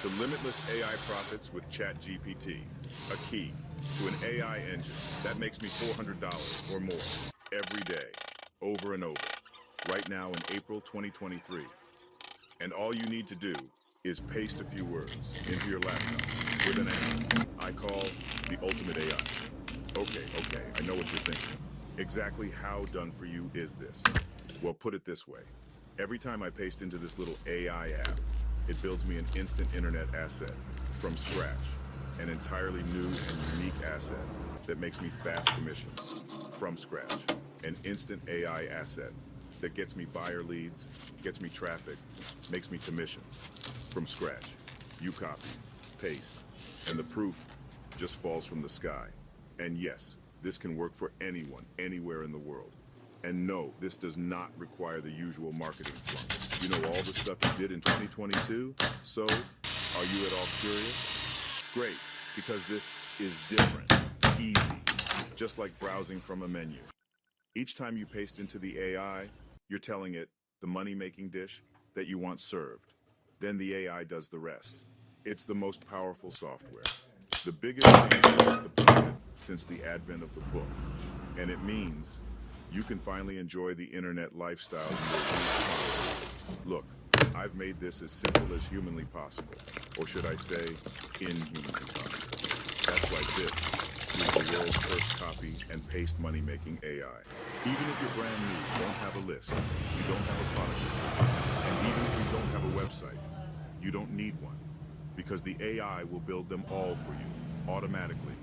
to limitless AI profits with ChatGPT, a key to an AI engine that makes me $400 or more every day, over and over, right now in April 2023. And all you need to do is paste a few words into your laptop with an app I call the ultimate AI. Okay, I know what you're thinking. Exactly how done for you is this? Well, put it this way. Every time I paste into this little AI app, it builds me an instant internet asset from scratch, an entirely new and unique asset that makes me fast commissions from scratch, an instant AI asset that gets me buyer leads, gets me traffic, makes me commissions from scratch. You copy, paste, and the proof just falls from the sky. And yes, this can work for anyone, anywhere in the world. And no, this does not require the usual marketing flunk. You know all the stuff you did in 2022? So, are you at all curious? Great, because this is different, easy, just like browsing from a menu. Each time you paste into the AI, you're telling it the money-making dish that you want served. Then the AI does the rest. It's the most powerful software. The biggest change on the planet since the advent of the book. And it means you can finally enjoy the internet lifestyle you were. Look, I've made this as simple as humanly possible, or should I say, inhumanly possible. That's why this is the world's first copy and paste money-making AI. Even if you're brand new, don't have a list, you don't have a product to sell, and even if you don't have a website, you don't need one, because the AI will build them all for you, automatically.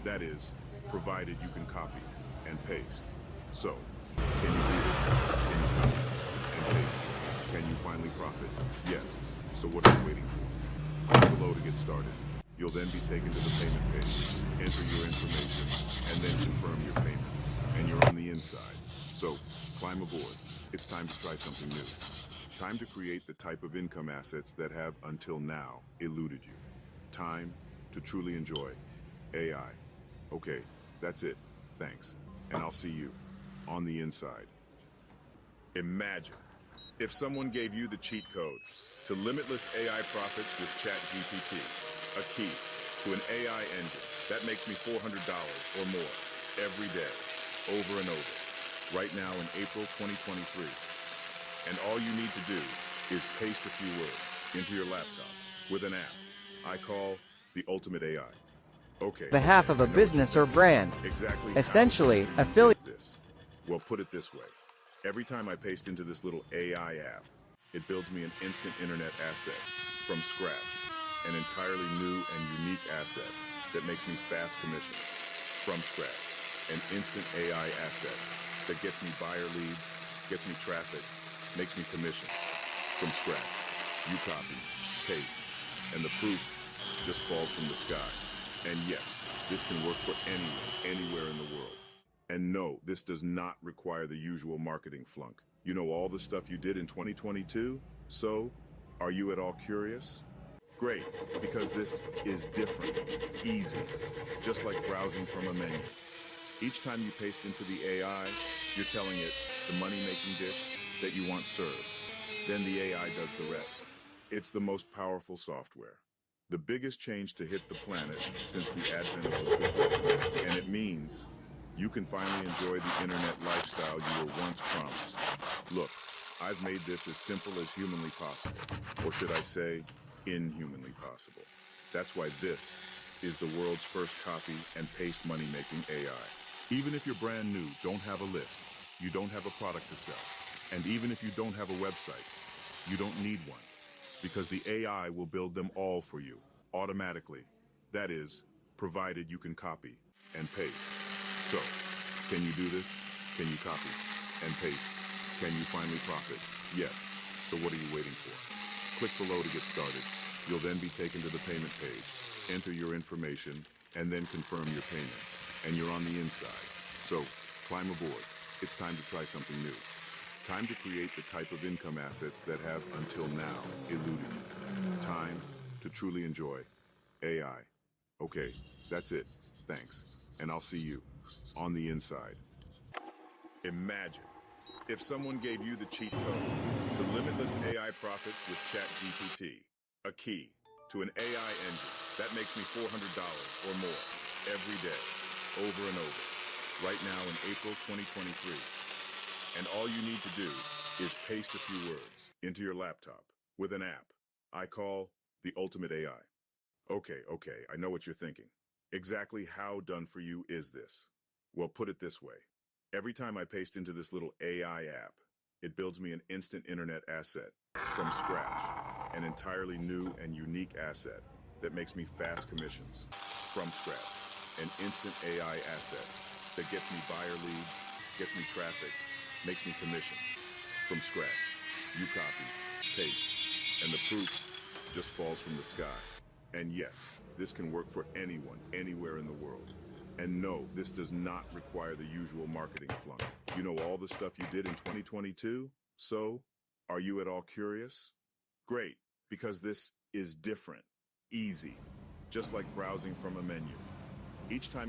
That is, provided you can copy and paste. So, can you do this? Can you copy and paste? Can you finally profit? Yes. So what are you waiting for? Click below to get started. You'll then be taken to the payment page, enter your information, and then confirm your payment. And you're on the inside. So, climb aboard. It's time to try something new. Time to create the type of income assets that have, until now, eluded you. Time to truly enjoy AI. Okay, that's it. Thanks. And I'll see you on the inside. Imagine if someone gave you the cheat code to limitless AI profits with ChatGPT, a key to an AI engine that makes me $400 or more every day, over and over, right now in April 2023. And all you need to do is paste a few words into your laptop with an app I call the ultimate AI. Okay. Behalf of a business or brand. Exactly. Essentially, affiliate. This. Well, put it this way. Every time I paste into this little AI app, it builds me an instant internet asset from scratch, an entirely new and unique asset that makes me fast commissions from scratch, an instant AI asset that gets me buyer leads, gets me traffic, makes me commissions from scratch. You copy, paste, and the proof just falls from the sky. And yes, this can work for anyone, anywhere in the world. And no, this does not require the usual marketing flunk. You know all the stuff you did in 2022? So, are you at all curious? Great, because this is different, easy, just like browsing from a menu. Each time you paste into the AI, you're telling it the money-making dish that you want served. Then the AI does the rest. It's the most powerful software. The biggest change to hit the planet since the advent of the book. And it means you can finally enjoy the internet lifestyle you were once promised. Look, I've made this as simple as humanly possible, or should I say, inhumanly possible. That's why this is the world's first copy and paste money-making AI. Even if you're brand new, don't have a list, you don't have a product to sell, and even if you don't have a website, you don't need one, because the AI will build them all for you, automatically. That is, provided you can copy and paste. So, can you do this? Can you copy and paste? Can you finally profit? Yes. So what are you waiting for? Click below to get started. You'll then be taken to the payment page, enter your information, and then confirm your payment. And you're on the inside. So, climb aboard. It's time to try something new. Time to create the type of income assets that have, until now, eluded you. Time to truly enjoy AI. Okay, that's it. Thanks. And I'll see you on the inside. Imagine if someone gave you the cheat code to limitless AI profits with ChatGPT, a key to an AI engine that makes me $400 or more every day, over and over, right now in April 2023. And all you need to do is paste a few words into your laptop with an app I call the Ultimate AI. Okay, I know what you're thinking. Exactly how done for you is this? Well, put it this way. Every time I paste into this little AI app, it builds me an instant internet asset from scratch, an entirely new and unique asset that makes me fast commissions from scratch, an instant AI asset that gets me buyer leads, gets me traffic, makes me commission from scratch. You copy, paste, and the proof just falls from the sky. And yes, this can work for anyone, anywhere in the world. And no, this does not require the usual marketing flunk. You know all the stuff you did in 2022? So, are you at all curious? Great, because this is different, easy, just like browsing from a menu. Each time